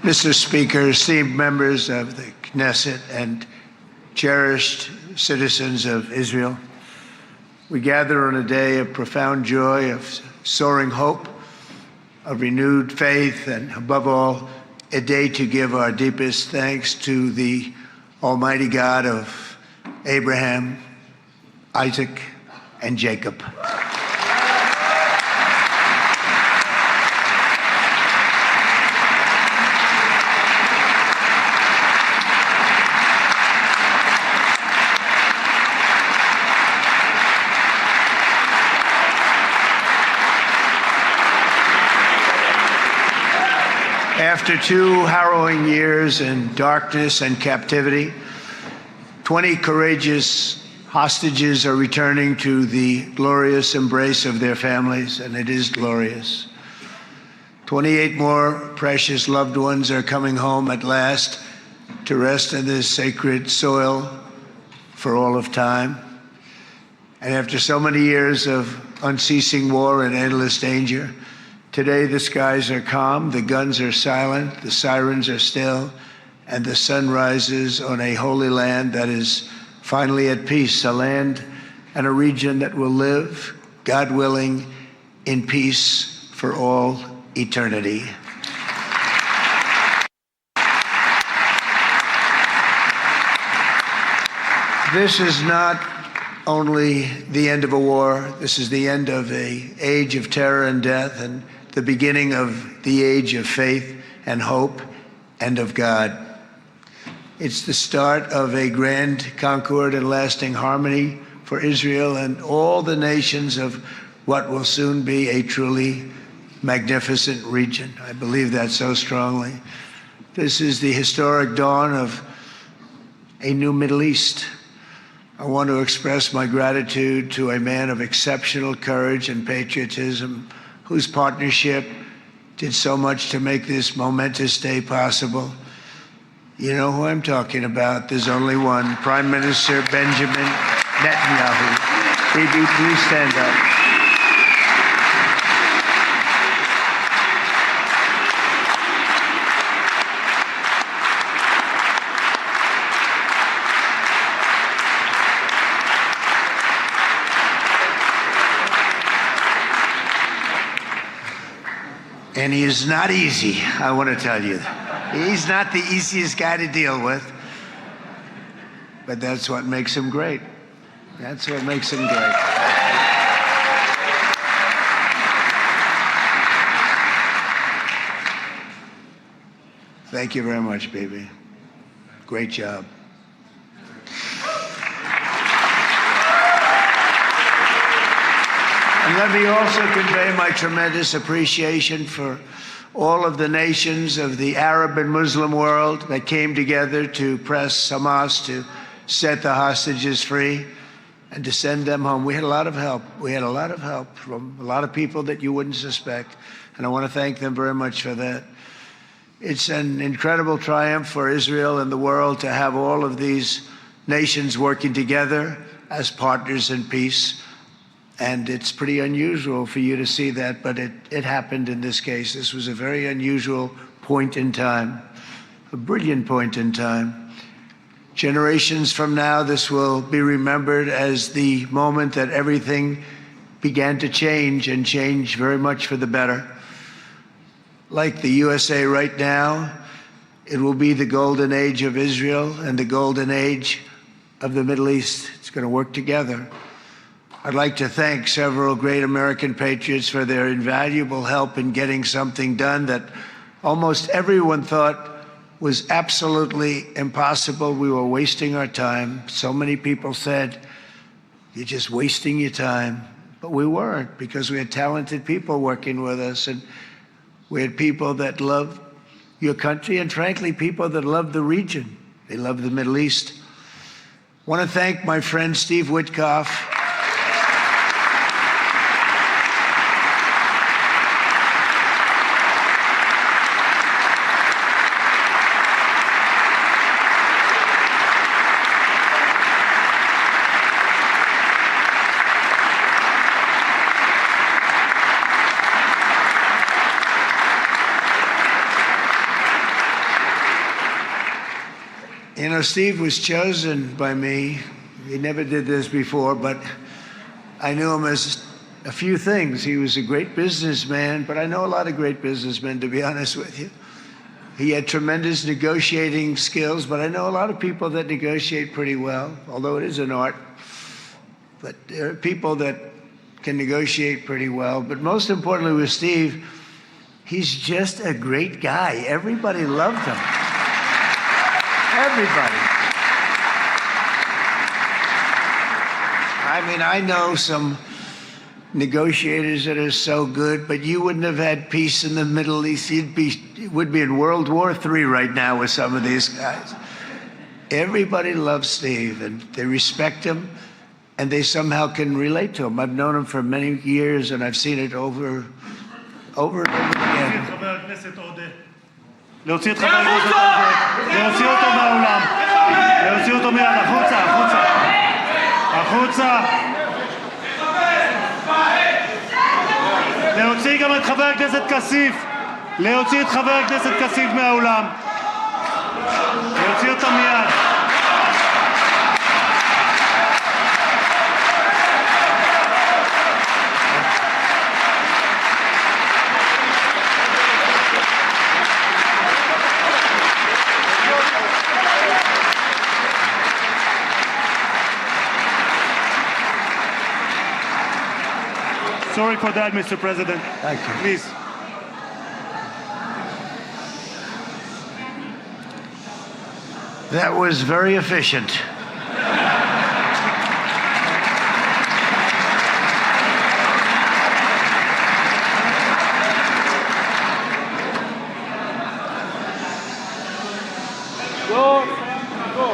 Mr. Speaker, esteemed members of the Knesset and cherished citizens of Israel, we gather on a day of profound joy, of soaring hope, of renewed faith, and above all, a day to give our deepest thanks to the Almighty God of Abraham, Isaac, and Jacob. After 2 harrowing years in darkness and captivity, 20 courageous hostages are returning to the glorious embrace of their families, and it is glorious. 28 more precious loved ones are coming home at last to rest in this sacred soil for all of time. And after so many years of unceasing war and endless danger, today the skies are calm, the guns are silent, the sirens are still, and the sun rises on a holy land that is finally at peace, a land and a region that will live, God willing, in peace for all eternity. This is not only the end of a war, this is the end of an age of terror and death, and the beginning of the age of faith and hope and of God. It's the start of a grand concord and lasting harmony for Israel and all the nations of what will soon be a truly magnificent region. I believe that so strongly. This is the historic dawn of a new Middle East. I want to express my gratitude to a man of exceptional courage and patriotism, whose partnership did so much to make this momentous day possible. You know who I'm talking about. There's only one, Prime Minister Benjamin Netanyahu. Bibi, please stand up. And he is not easy, I want to tell you. He's not the easiest guy to deal with, but that's what makes him great. That's what makes him great. Thank you very much, baby. Great job. And let me also convey my tremendous appreciation for all of the nations of the Arab and Muslim world that came together to press Hamas to set the hostages free and to send them home. We had a lot of help. We had a lot of help from a lot of people that you wouldn't suspect, and I want to thank them very much for that. It's an incredible triumph for Israel and the world to have all of these nations working together as partners in peace. And it's pretty unusual for you to see that, but it happened in this case. This was a very unusual point in time, a brilliant point in time. Generations from now, this will be remembered as the moment that everything began to change, and change very much for the better. Like the USA right now, it will be the golden age of Israel and the golden age of the Middle East. It's going to work together. I'd like to thank several great American patriots for their invaluable help in getting something done that almost everyone thought was absolutely impossible. We were wasting our time. So many people said, "You're just wasting your time." But we weren't, because we had talented people working with us, and we had people that love your country, and frankly, people that love the region. They love the Middle East. I want to thank my friend Steve Witkoff. You know, Steve was chosen by me. He never did this before, but I knew him as a few things. He was a great businessman, but I know a lot of great businessmen, to be honest with you. He had tremendous negotiating skills, but I know a lot of people that negotiate pretty well, although it is an art. But there are people that can negotiate pretty well. But most importantly with Steve, he's just a great guy. Everybody loved him. Everybody. I mean, I know some negotiators that are so good, but you wouldn't have had peace in the Middle East. You would be in World War III right now with some of these guys. Everybody loves Steve, and they respect him, and they somehow can relate to him. I've known him for many years, and I've seen it over and over again. להוציא את חבר הכנסת הזה, להוציא אותו מהאולם, להוציא אותו מיד, החוצה, החוצה, החוצה. להוציא גם את חבר הכנסת כסיף, להוציא את חבר הכנסת כסיף מהאולם, להוציא אותו מיד. Sorry for that, Mr. President. Thank you. Please. That was very efficient.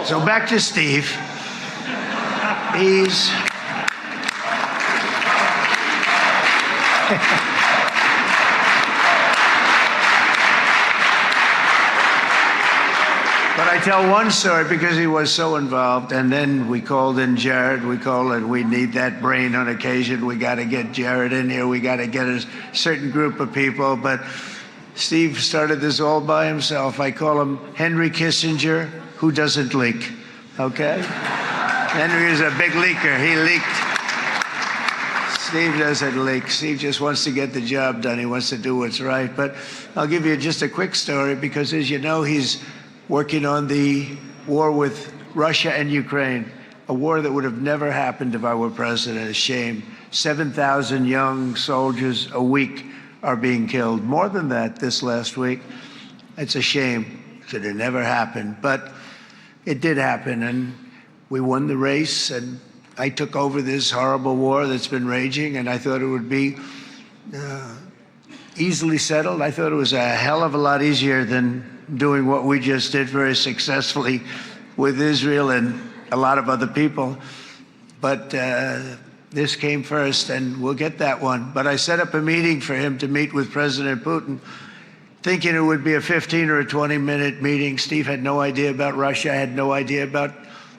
So back to Steve. He's But I tell one story because he was so involved, and then we called in Jared. We need that brain on occasion. We got to get Jared in here. We got to get a certain group of people. But Steve started this all by himself. I call him Henry Kissinger, who doesn't leak. Okay? Henry is a big leaker. He leaked. Steve doesn't leak. Steve just wants to get the job done. He wants to do what's right. But I'll give you just a quick story because, as you know, he's working on the war with Russia and Ukraine, a war that would have never happened if I were president. A shame. 7,000 young soldiers a week are being killed. More than that this last week. It's a shame. It should have never happened. But it did happen, and we won the race, and I took over this horrible war that's been raging, and I thought it would be easily settled. I thought it was a hell of a lot easier than doing what we just did very successfully with Israel and a lot of other people. But this came first, and we'll get that one. But I set up a meeting for him to meet with President Putin, thinking it would be a 15 or a 20-minute meeting. Steve had no idea about Russia, had no idea about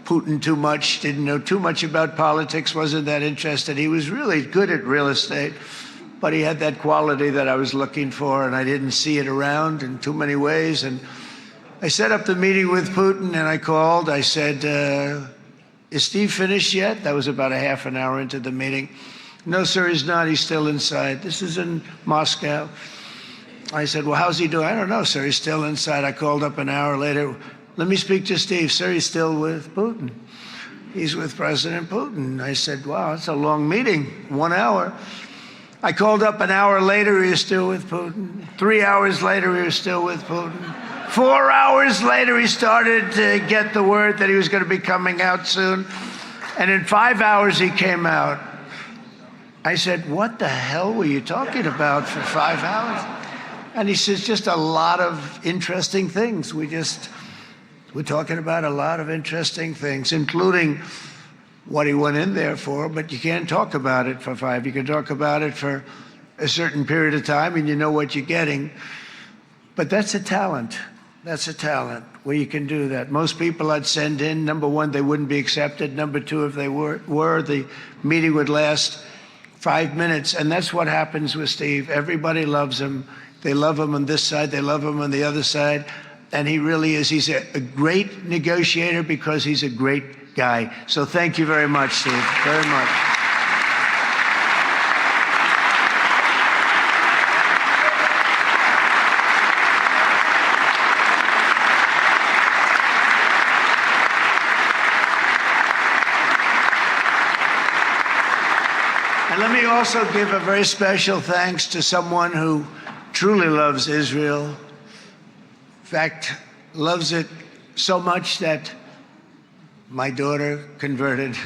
Putin too much, didn't know too much about politics, wasn't that interested. He was really good at real estate, but he had that quality that I was looking for, and I didn't see it around in too many ways. And I set up the meeting with Putin, and I called. I said, is Steve finished yet? That was about a half an hour into the meeting. No, sir, he's not. He's still inside. This is in Moscow. I said, well, how's he doing? I don't know, sir. He's still inside. I called up an hour later. Let me speak to Steve. Sir, he's still with Putin. He's with President Putin. I said, wow, that's a long meeting, 1 hour. I called up an hour later, he was still with Putin. 3 hours later, he was still with Putin. 4 hours later, he started to get the word that he was going to be coming out soon. And in 5 hours, he came out. I said, what the hell were you talking about for 5 hours? And he says, just a lot of interesting things. We're talking about a lot of interesting things, including what he went in there for, but you can't talk about it for 5. You can talk about it for a certain period of time, and you know what you're getting. But that's a talent. That's a talent where you can do that. Most people I'd send in, number one, they wouldn't be accepted. Number two, if they were, the meeting would last 5 minutes. And that's what happens with Steve. Everybody loves him. They love him on this side. They love him on the other side. And he really is. He's a great negotiator because he's a great guy. So thank you very much, Steve, very much. And let me also give a very special thanks to someone who truly loves Israel. In fact, loves it so much that my daughter converted.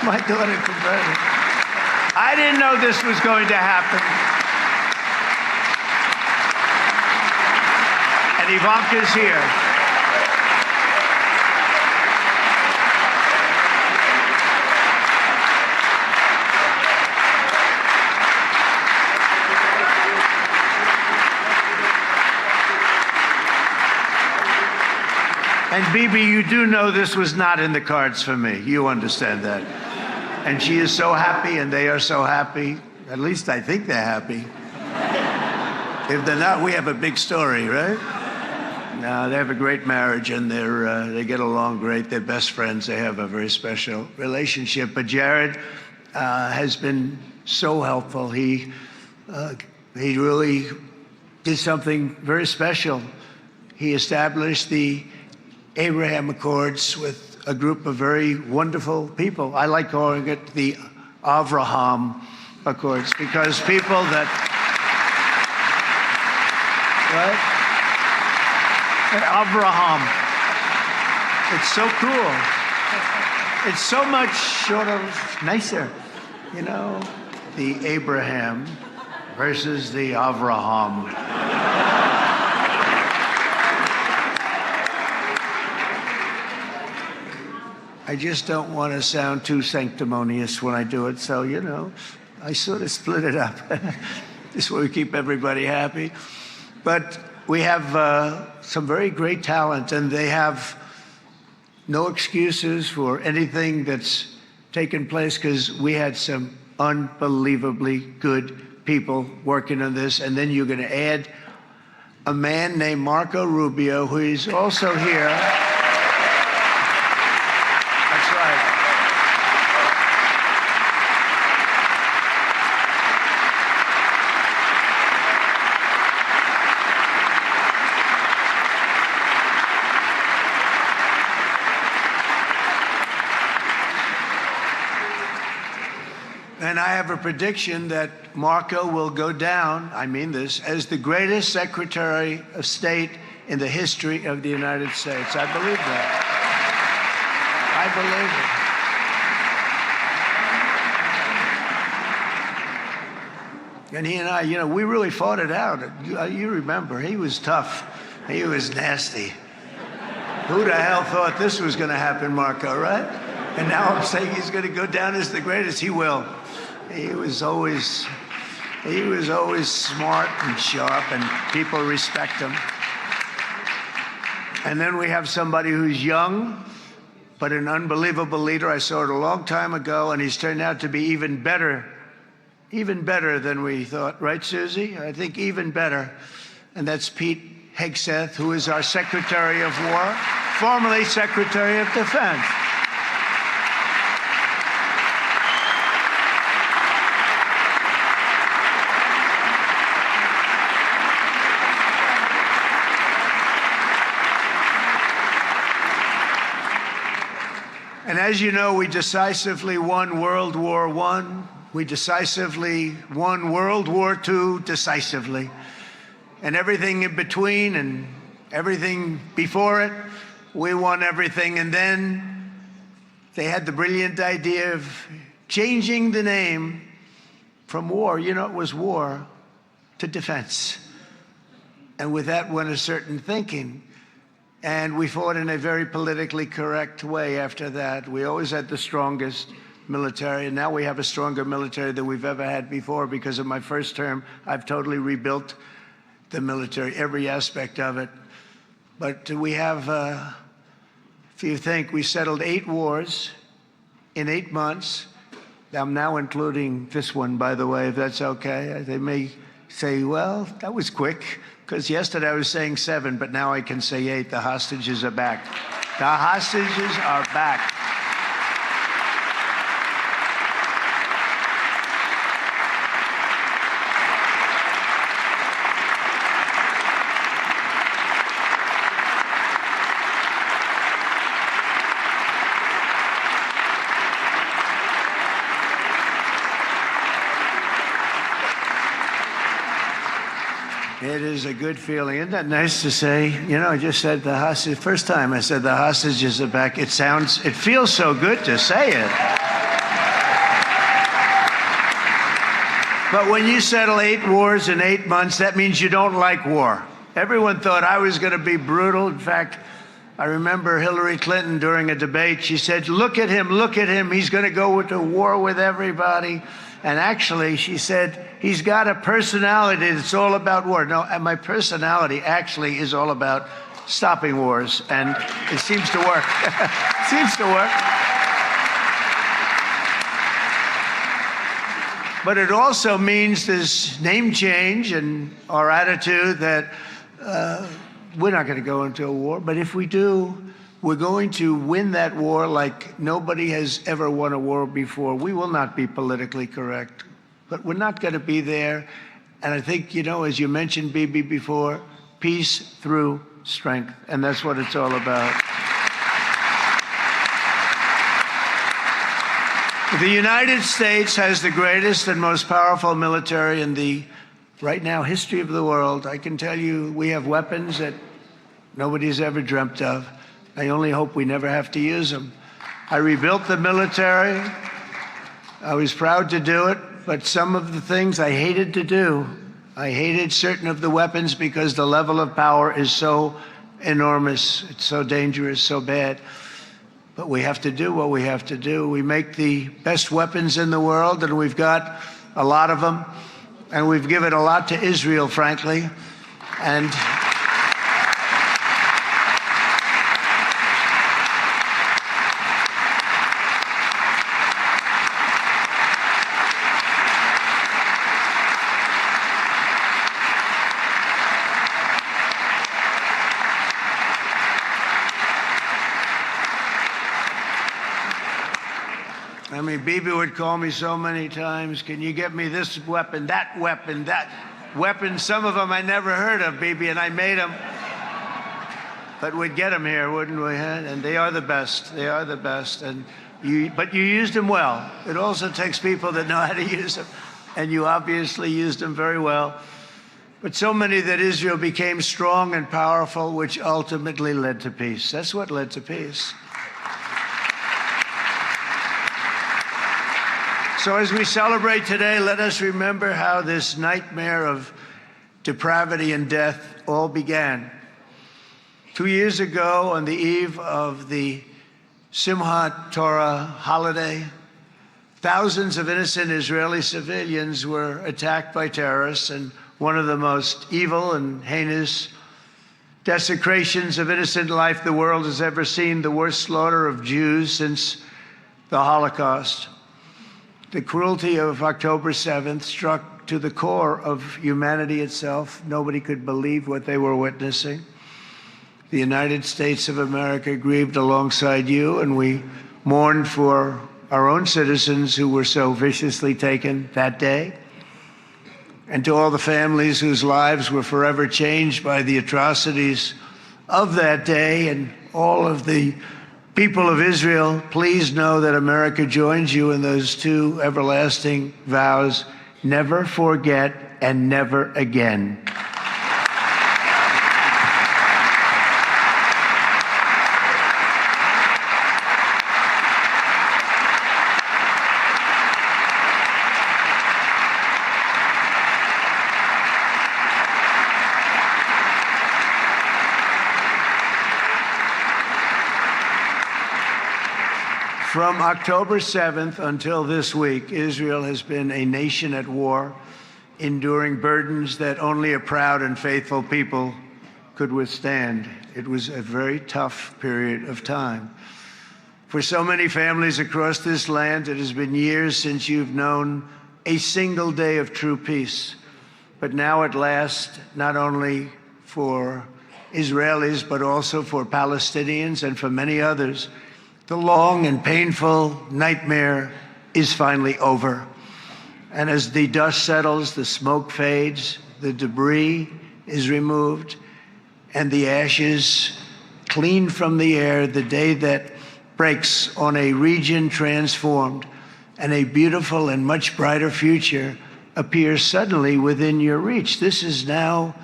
My daughter converted. I didn't know this was going to happen. And Ivanka's here. And Bibi, you do know this was not in the cards for me. You understand that. And she is so happy, and they are so happy. At least I think they're happy. If they're not, we have a big story, right? No, they have a great marriage, and they get along great. They're best friends. They have a very special relationship. But Jared has been so helpful. He really did something very special. He established the Abraham Accords with a group of very wonderful people. I like calling it the Avraham Accords because people that, right? Avraham. It's so cool. It's so much sort of nicer, you know, the Abraham versus the Avraham. I just don't want to sound too sanctimonious when I do it, so, you know, I sort of split it up. This way we keep everybody happy. But we have some very great talent, and they have no excuses for anything that's taken place because we had some unbelievably good people working on this. And then you're going to add a man named Marco Rubio, who is also here. That's right. And I have a prediction that Marco will go down, I mean this, as the greatest Secretary of State in the history of the United States. I believe that. I believe it. And he and I, you know, we really fought it out. You remember, he was tough. He was nasty. Who the hell thought this was going to happen, Marco, right? And now I'm saying he's going to go down as the greatest. He will. He was always smart and sharp, and people respect him. And then we have somebody who's young, but an unbelievable leader. I saw it a long time ago, and he's turned out to be even better than we thought. Right, Susie? I think even better. And that's Pete Hegseth, who is our Secretary of War, formerly Secretary of Defense. And as you know, we decisively won World War I. We decisively won World War II decisively. And everything in between and everything before it, we won everything. And then they had the brilliant idea of changing the name from war, you know, it was war, to defense. And with that went a certain thinking. And we fought in a very politically correct way after that. We always had the strongest military, and now we have a stronger military than we've ever had before. Because of my first term, I've totally rebuilt the military, every aspect of it. But we have, if you think, we settled 8 wars in 8 months. I'm now including this one, by the way, if that's okay. They may say, well, that was quick. because yesterday I was saying 7, but now I can say 8. The hostages are back. The hostages are back. It is a good feeling. Isn't that nice to say? You know, I just said the hostage. First time I said the hostages are back. It feels so good to say it. But when you settle 8 wars in 8 months, that means you don't like war. Everyone thought I was going to be brutal. In fact, I remember Hillary Clinton during a debate, she said, look at him, he's going to go to war with everybody. And actually, she said, he's got a personality that's all about war. No, and my personality actually is all about stopping wars. And it seems to work. It seems to work. But it also means this name change in our attitude that we're not going to go into a war. But if we do, we're going to win that war like nobody has ever won a war before. We will not be politically correct, but we're not going to be there. And I think, you know, as you mentioned, Bibi, before, peace through strength. And that's what it's all about. The United States has the greatest and most powerful military in the, right now, history of the world. I can tell you we have weapons that nobody's ever dreamt of. I only hope we never have to use them. I rebuilt the military. I was proud to do it, but some of the things I hated to do. I hated certain of the weapons because the level of power is so enormous. It's so dangerous, so bad. But we have to do what we have to do. We make the best weapons in the world, and we've got a lot of them. And we've given a lot to Israel, frankly. And I mean, Bibi would call me so many times, can you get me this weapon, that weapon, that weapon? Some of them I never heard of, Bibi, and I made them. But we'd get them here, wouldn't we? Huh? And they are the best. They are the best. But you used them well. It also takes people that know how to use them. And you obviously used them very well. But so many that Israel became strong and powerful, which ultimately led to peace. That's what led to peace. So as we celebrate today, let us remember how this nightmare of depravity and death all began. 2 years ago, on the eve of the Simchat Torah holiday, thousands of innocent Israeli civilians were attacked by terrorists, and one of the most evil and heinous desecrations of innocent life the world has ever seen, the worst slaughter of Jews since the Holocaust. The cruelty of October 7th struck to the core of humanity itself. Nobody could believe what they were witnessing. The United States of America grieved alongside you, and we mourned for our own citizens who were so viciously taken that day. And to all the families whose lives were forever changed by the atrocities of that day, and all of the people of Israel, please know that America joins you in those two everlasting vows: never forget and never again. From October 7th until this week, Israel has been a nation at war, enduring burdens that only a proud and faithful people could withstand. It was a very tough period of time. For so many families across this land, it has been years since you've known a single day of true peace. but now at last, not only for Israelis, but also for Palestinians and for many others, the long and painful nightmare is finally over. And as the dust settles, the smoke fades, the debris is removed, and the ashes cleaned from the air, the day that breaks on a region transformed, and a beautiful and much brighter future appears suddenly within your reach. This is now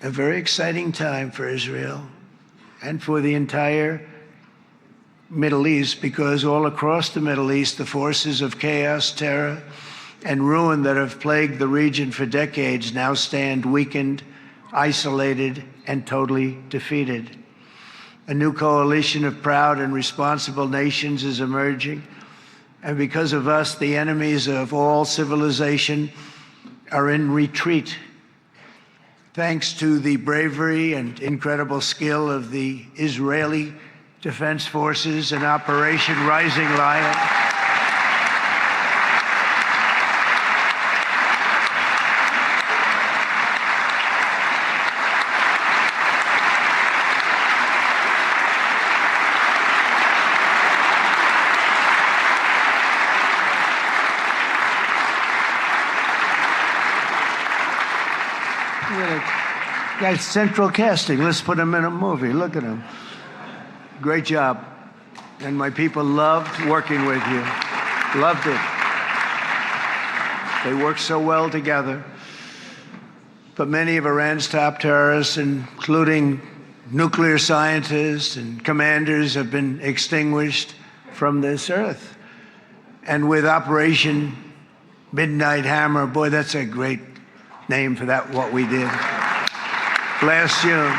a very exciting time for Israel and for the entire Middle East, because all across the Middle East, the forces of chaos, terror, and ruin that have plagued the region for decades now stand weakened, isolated, and totally defeated. A new coalition of proud and responsible nations is emerging, and because of us, the enemies of all civilization are in retreat. Thanks to the bravery and incredible skill of the Israeli Defense Forces and Operation Rising Lion, guy's central casting. Let's put him in a movie. Look at him. Great job. And my people loved working with you. Loved it. They worked so well together. But many of Iran's top terrorists, including nuclear scientists and commanders, have been extinguished from this earth. And with Operation Midnight Hammer, boy, that's a great name for that, what we did last June.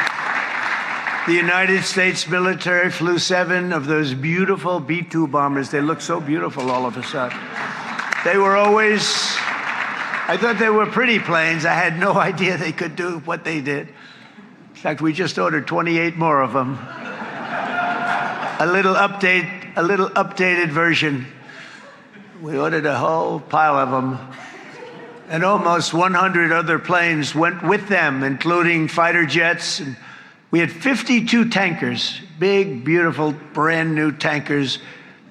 The United States military flew 7 of those beautiful B-2 bombers. They look so beautiful all of a sudden. They were always, I thought they were pretty planes. I had no idea they could do what they did. In fact, we just ordered 28 more of them. A little updated version. We ordered a whole pile of them. And almost 100 other planes went with them, including fighter jets. And we had 52 tankers, big, beautiful, brand new tankers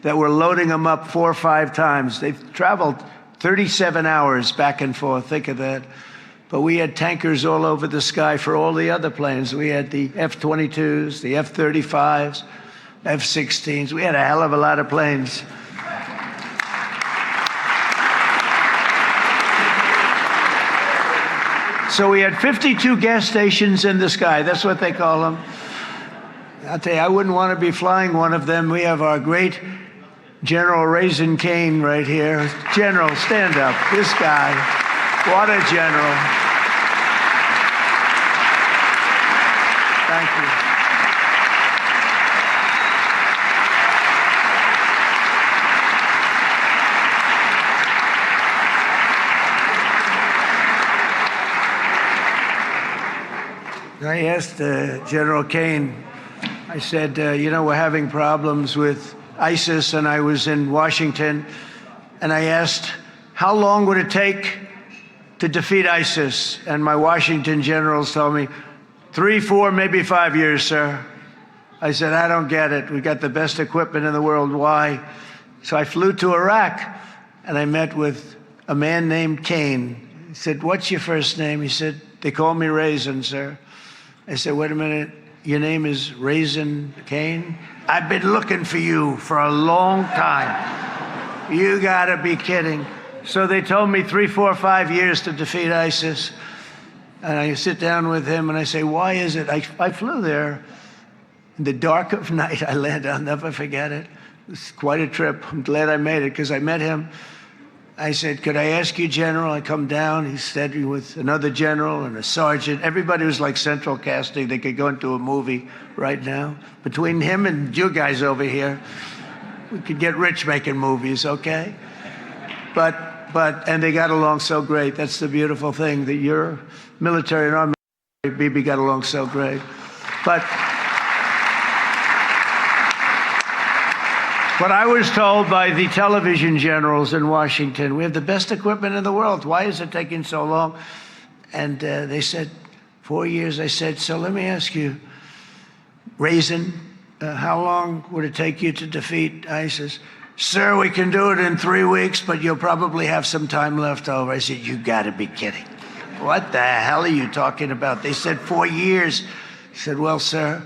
that were loading them up 4 or 5 times. They've traveled 37 hours back and forth. Think of that. But we had tankers all over the sky for all the other planes. We had the F-22s, the F-35s, F-16s. We had a hell of a lot of planes. So we had 52 gas stations in the sky. That's what they call them. I'll tell you, I wouldn't want to be flying one of them. We have our great General Raisin Cain right here. General, stand up. This guy, what a general. Thank you. I asked General Cain, I said, you know, we're having problems with ISIS, and I was in Washington, and I asked, how long would it take to defeat ISIS? And my Washington generals told me, 3, 4, maybe 5 years, sir. I said, I don't get it. We got the best equipment in the world. Why? So I flew to Iraq, and I met with a man named Cain. He said, what's your first name? He said, they call me Raisin, sir. I said, wait a minute, your name is Raisin Cain? I've been looking for you for a long time. You gotta be kidding. So they told me 3, 4, 5 years to defeat ISIS. And I sit down with him and I say, why is it? I flew there in the dark of night. I landed, I'll never forget it. It was quite a trip. I'm glad I made it because I met him. I said, could I ask you, General? I come down. He's standing with another general and a sergeant. Everybody was like central casting. They could go into a movie right now. Between him and you guys over here, we could get rich making movies, okay? And they got along so great. That's the beautiful thing, that your military and our military, Bibi, got along so great. But But I was told by the television generals in Washington, we have the best equipment in the world. Why is it taking so long? And they said, 4 years. I said, so let me ask you, Raisin, how long would it take you to defeat ISIS? Sir, we can do it in 3 weeks, but you'll probably have some time left over. I said, you gotta be kidding. What the hell are you talking about? They said 4 years. I said, well, sir,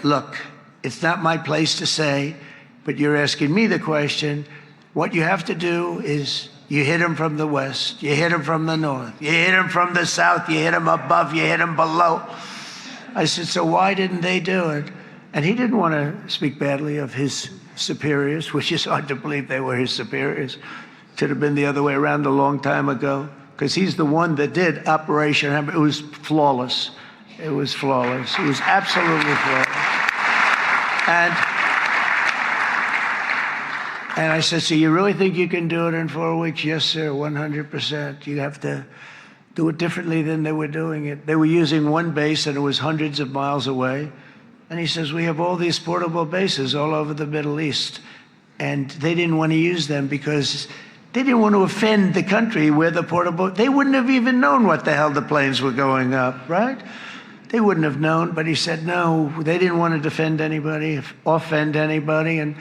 look, it's not my place to say, but you're asking me the question. What you have to do is you hit him from the west, you hit him from the north, you hit him from the south, you hit him above, you hit him below. I said, so why didn't they do it? And he didn't want to speak badly of his superiors, which is hard to believe they were his superiors. Should have been the other way around a long time ago, because he's the one that did Operation Hammer. It was flawless. It was flawless. It was absolutely flawless. And I said, so you really think you can do it in 4 weeks? Yes, sir, 100%. You have to do it differently than they were doing it. They were using one base, and it was hundreds of miles away. And he says, we have all these portable bases all over the Middle East. And they didn't want to use them because they didn't want to offend the country where the portable, they wouldn't have even known what the hell the planes were going up, right? They wouldn't have known, but he said, no, they didn't want to defend anybody, offend anybody,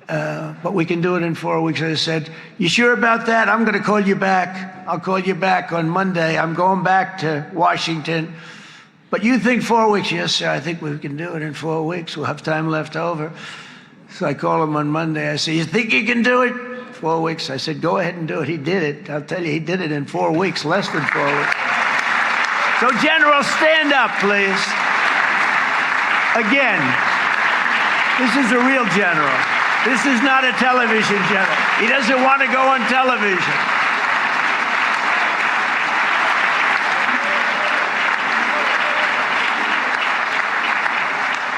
but we can do it in 4 weeks. I said, you sure about that? I'm going to call you back. I'll call you back on Monday. I'm going back to Washington. But you think 4 weeks? Yes, sir, I think we can do it in 4 weeks. We'll have time left over. So I call him on Monday. I said, you think you can do it? 4 weeks. I said, go ahead and do it. He did it. I'll tell you, he did it in 4 weeks, less than 4 weeks. So, General, stand up, please. Again, this is a real general. This is not a television general. He doesn't want to go on television.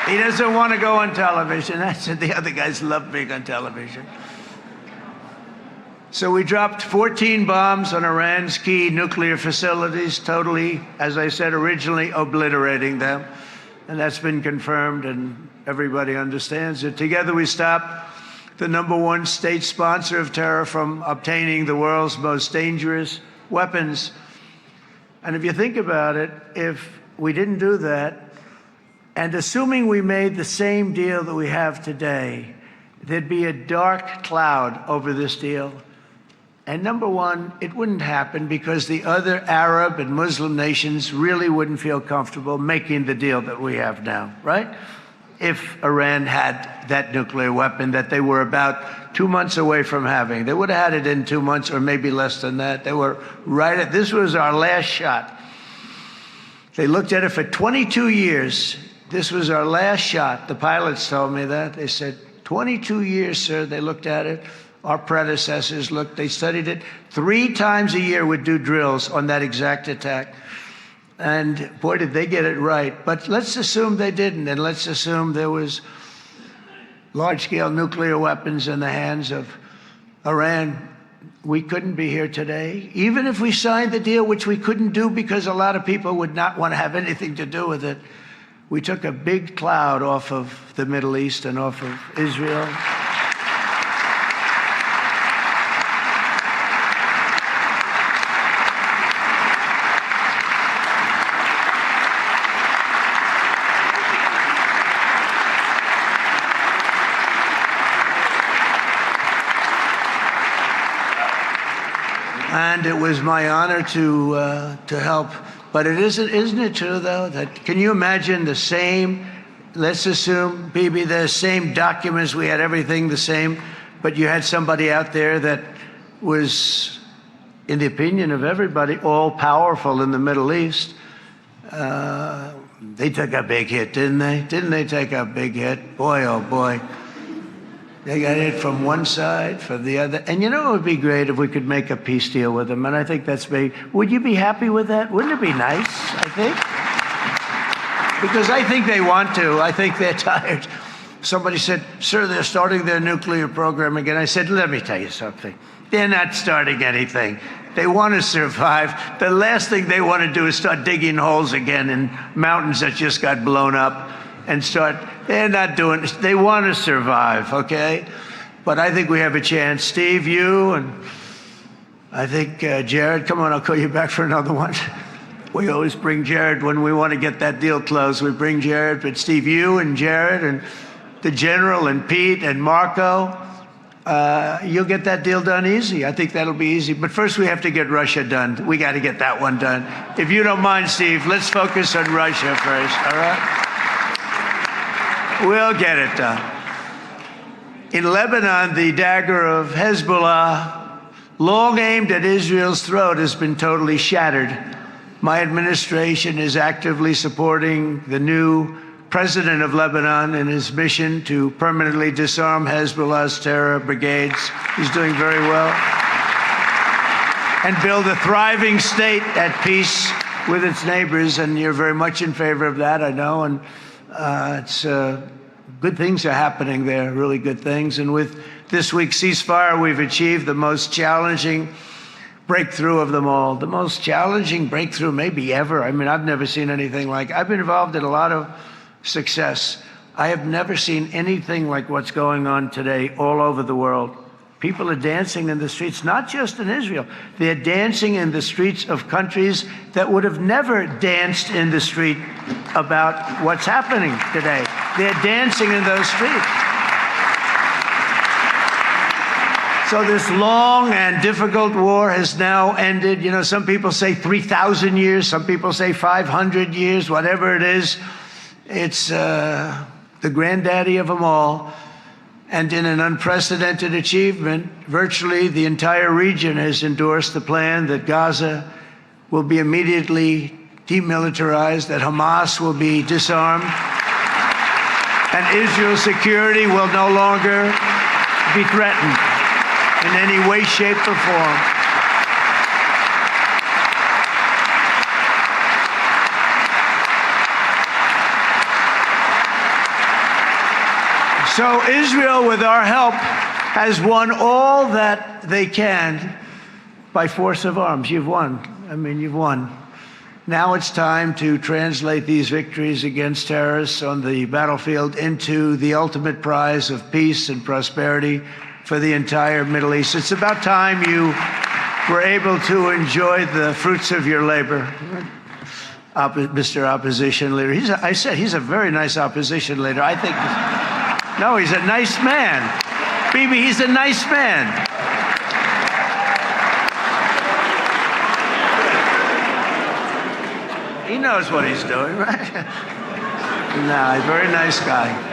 He doesn't want to go on television. I said the other guys love being on television. So we dropped 14 bombs on Iran's key nuclear facilities, totally, as I said originally, obliterating them. And that's been confirmed, and everybody understands it. Together we stopped the #1 state sponsor of terror from obtaining the world's most dangerous weapons. And if you think about it, if we didn't do that, and assuming we made the same deal that we have today, there'd be a dark cloud over this deal. And #1, it wouldn't happen because the other Arab and Muslim nations really wouldn't feel comfortable making the deal that we have now, right? If Iran had that nuclear weapon that they were about 2 months away from having. They would have had it in 2 months or maybe less than that. They were right at, this was our last shot. They looked at it for 22 years. This was our last shot. The pilots told me that. They said, 22 years, sir, they looked at it. Our predecessors looked, they studied it. 3 times a year would do drills on that exact attack. And boy, did they get it right. But let's assume they didn't, and let's assume there was large-scale nuclear weapons in the hands of Iran. We couldn't be here today. Even if we signed the deal, which we couldn't do because a lot of people would not want to have anything to do with it, we took a big cloud off of the Middle East and off of Israel. And it was my honor to help. But isn't it true, though, that can you imagine the same, let's assume, Bibi, the same documents, we had everything the same, but you had somebody out there that was, in the opinion of everybody, all-powerful in the Middle East. They took a big hit, didn't they? Didn't they take a big hit? Boy, oh boy. They got hit from one side, from the other. And you know, it would be great if we could make a peace deal with them. And I think that's big. Would you be happy with that? Wouldn't it be nice, I think? Because I think they want to. I think they're tired. Somebody said, sir, they're starting their nuclear program again. I said, let me tell you something. They're not starting anything. They want to survive. The last thing they want to do is start digging holes again in mountains that just got blown up. and start. They're not doing this. They want to survive, okay? But I think we have a chance. Steve, you, and I think Jared, come on, I'll call you back for another one. We always bring Jared when we want to get that deal closed. We bring Jared, but Steve, you and Jared and the General and Pete and Marco, you'll get that deal done easy. I think that'll be easy. But first we have to get Russia done. We got to get that one done. If you don't mind, Steve, let's focus on Russia first, all right? We'll get it done. In Lebanon, the dagger of Hezbollah, long aimed at Israel's throat, has been totally shattered. My administration is actively supporting the new president of Lebanon in his mission to permanently disarm Hezbollah's terror brigades. He's doing very well. And build a thriving state at peace with its neighbors. And you're very much in favor of that, I know. And it's good things are happening there, really good things. And with this week's ceasefire, we've achieved the most challenging breakthrough of them all, the most challenging breakthrough maybe ever. I mean, I've never seen anything like. I've been involved in a lot of success. I have never seen anything like what's going on today all over the world. People are dancing in the streets, not just in Israel. They're dancing in the streets of countries that would have never danced in the street about what's happening today. They're dancing in those streets. So this long and difficult war has now ended. You know, some people say 3,000 years, some people say 500 years, whatever it is. It's the granddaddy of them all. And in an unprecedented achievement, virtually the entire region has endorsed the plan that Gaza will be immediately demilitarized, that Hamas will be disarmed, and Israel's security will no longer be threatened in any way, shape, or form. So Israel, with our help, has won all that they can by force of arms. You've won. I mean, you've won. Now it's time to translate these victories against terrorists on the battlefield into the ultimate prize of peace and prosperity for the entire Middle East. It's about time you were able to enjoy the fruits of your labor. Mr. Opposition Leader. I said he's a very nice opposition leader. I think, no, he's a nice man. Bibi, he's a nice man. He knows what he's doing, right? No, he's a very nice guy.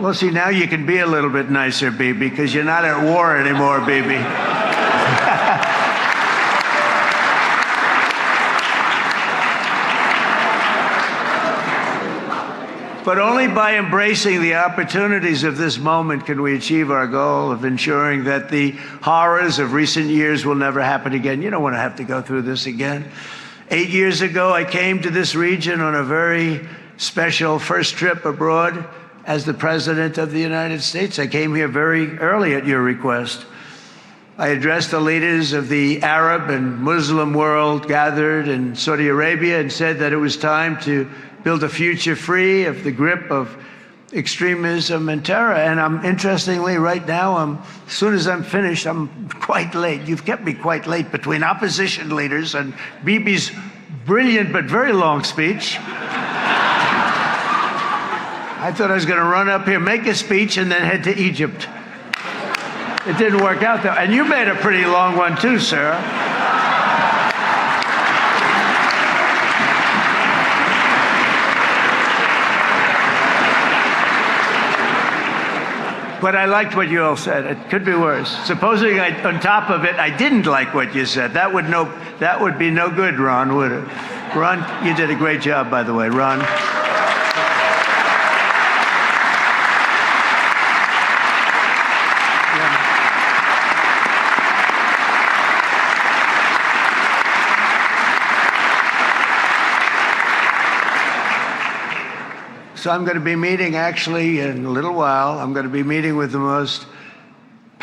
Well, see, now you can be a little bit nicer, Bibi, because you're not at war anymore, Bibi. But only by embracing the opportunities of this moment can we achieve our goal of ensuring that the horrors of recent years will never happen again. You don't want to have to go through this again. 8 years ago, I came to this region on a very special first trip abroad as the President of the United States. I came here very early at your request. I addressed the leaders of the Arab and Muslim world gathered in Saudi Arabia and said that it was time to build a future free of the grip of extremism and terror. And interestingly, right now, as soon as I'm finished, I'm quite late. You've kept me quite late between opposition leaders and Bibi's brilliant but very long speech. I thought I was going to run up here, make a speech, and then head to Egypt. It didn't work out, though. And you made a pretty long one, too, sir. But I liked what you all said. It could be worse. Supposing on top of it, I didn't like what you said. That would be no good, Ron, would it? Ron, you did a great job, by the way, Ron. So I'm going to be meeting, actually, in a little while, I'm going to be meeting with the most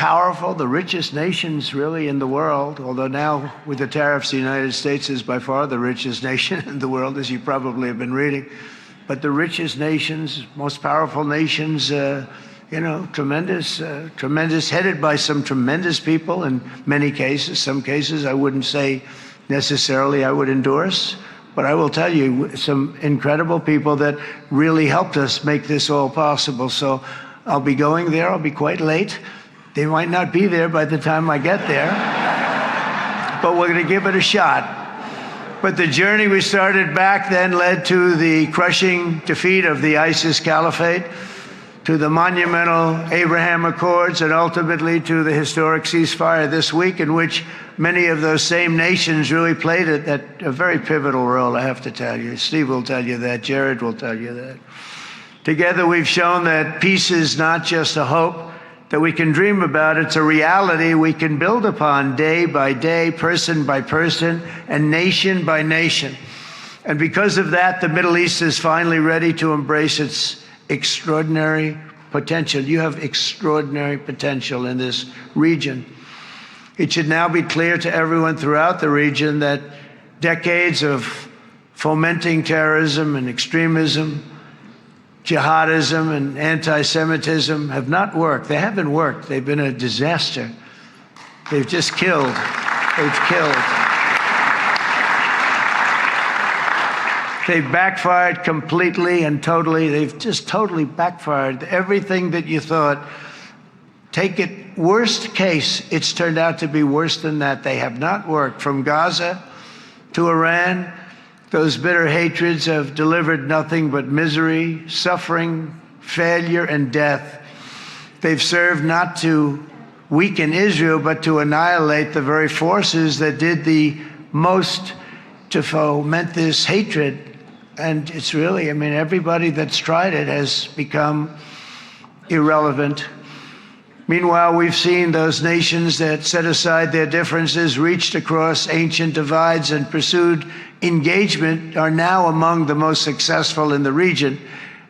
powerful, the richest nations really in the world, although now with the tariffs, the United States is by far the richest nation in the world, as you probably have been reading. But the richest nations, most powerful nations, tremendous, headed by some tremendous people in many cases. Some cases I wouldn't say necessarily I would endorse, but I will tell you some incredible people that really helped us make this all possible. So I'll be going there. I'll be quite late. They might not be there by the time I get there, but we're going to give it a shot. But the journey we started back then led to the crushing defeat of the ISIS caliphate, to the monumental Abraham Accords, and ultimately to the historic ceasefire this week, in which many of those same nations really played a very pivotal role, I have to tell you. Steve will tell you that. Jared will tell you that. Together, we've shown that peace is not just a hope that we can dream about. It's a reality we can build upon day by day, person by person, and nation by nation. And because of that, the Middle East is finally ready to embrace its extraordinary potential. You have extraordinary potential in this region. It should now be clear to everyone throughout the region that decades of fomenting terrorism and extremism, jihadism and anti-Semitism have not worked. They haven't worked. They've been a disaster. They've just killed. They've killed. They've backfired completely and totally. They've just totally backfired. Everything that you thought, take it worst case, it's turned out to be worse than that. They have not worked. From Gaza to Iran, those bitter hatreds have delivered nothing but misery, suffering, failure, and death. They've served not to weaken Israel, but to annihilate the very forces that did the most to foment this hatred. And it's really, everybody that's tried it has become irrelevant. Meanwhile, we've seen those nations that set aside their differences, reached across ancient divides, and pursued engagement are now among the most successful in the region.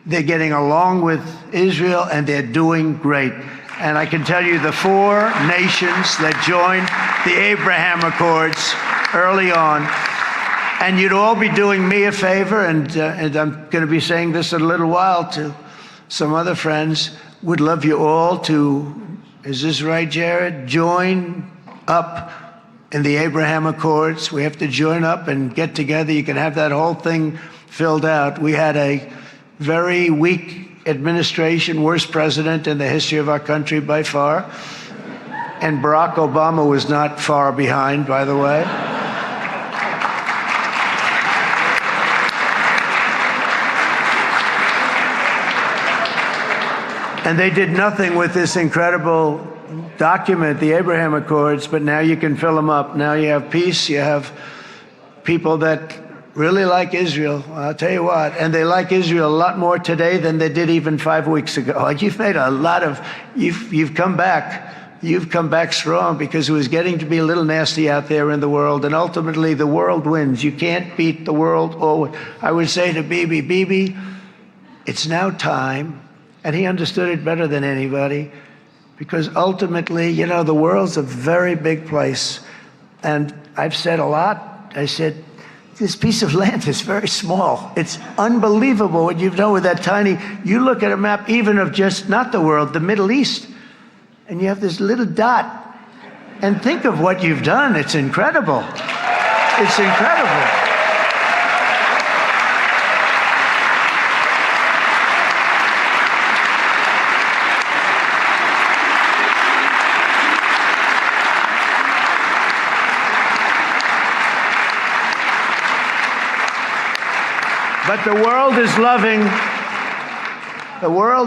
They're getting along with Israel, and they're doing great. And I can tell you the four nations that joined the Abraham Accords early on, and you'd all be doing me a favor, and I'm going to be saying this in a little while to some other friends, would love you all to, is this right, Jared? Join up in the Abraham Accords. We have to join up and get together. You can have that whole thing filled out. We had a very weak administration, worst president in the history of our country by far. And Barack Obama was not far behind, by the way. And they did nothing with this incredible document, the Abraham Accords, but now you can fill them up. Now you have peace, you have people that really like Israel. I'll tell you what, and they like Israel a lot more today than they did even 5 weeks ago. You've made a lot of, you've come back. You've come back strong, because it was getting to be a little nasty out there in the world, and ultimately the world wins. You can't beat the world. Or I would say to Bibi, it's now time. And he understood it better than anybody, because ultimately, the world's a very big place. And I've said a lot. I said, this piece of land is very small. It's unbelievable what you've done with that tiny, you look at a map even of just not the world, the Middle East, and you have this little dot. And think of what you've done. It's incredible. It's incredible. But the world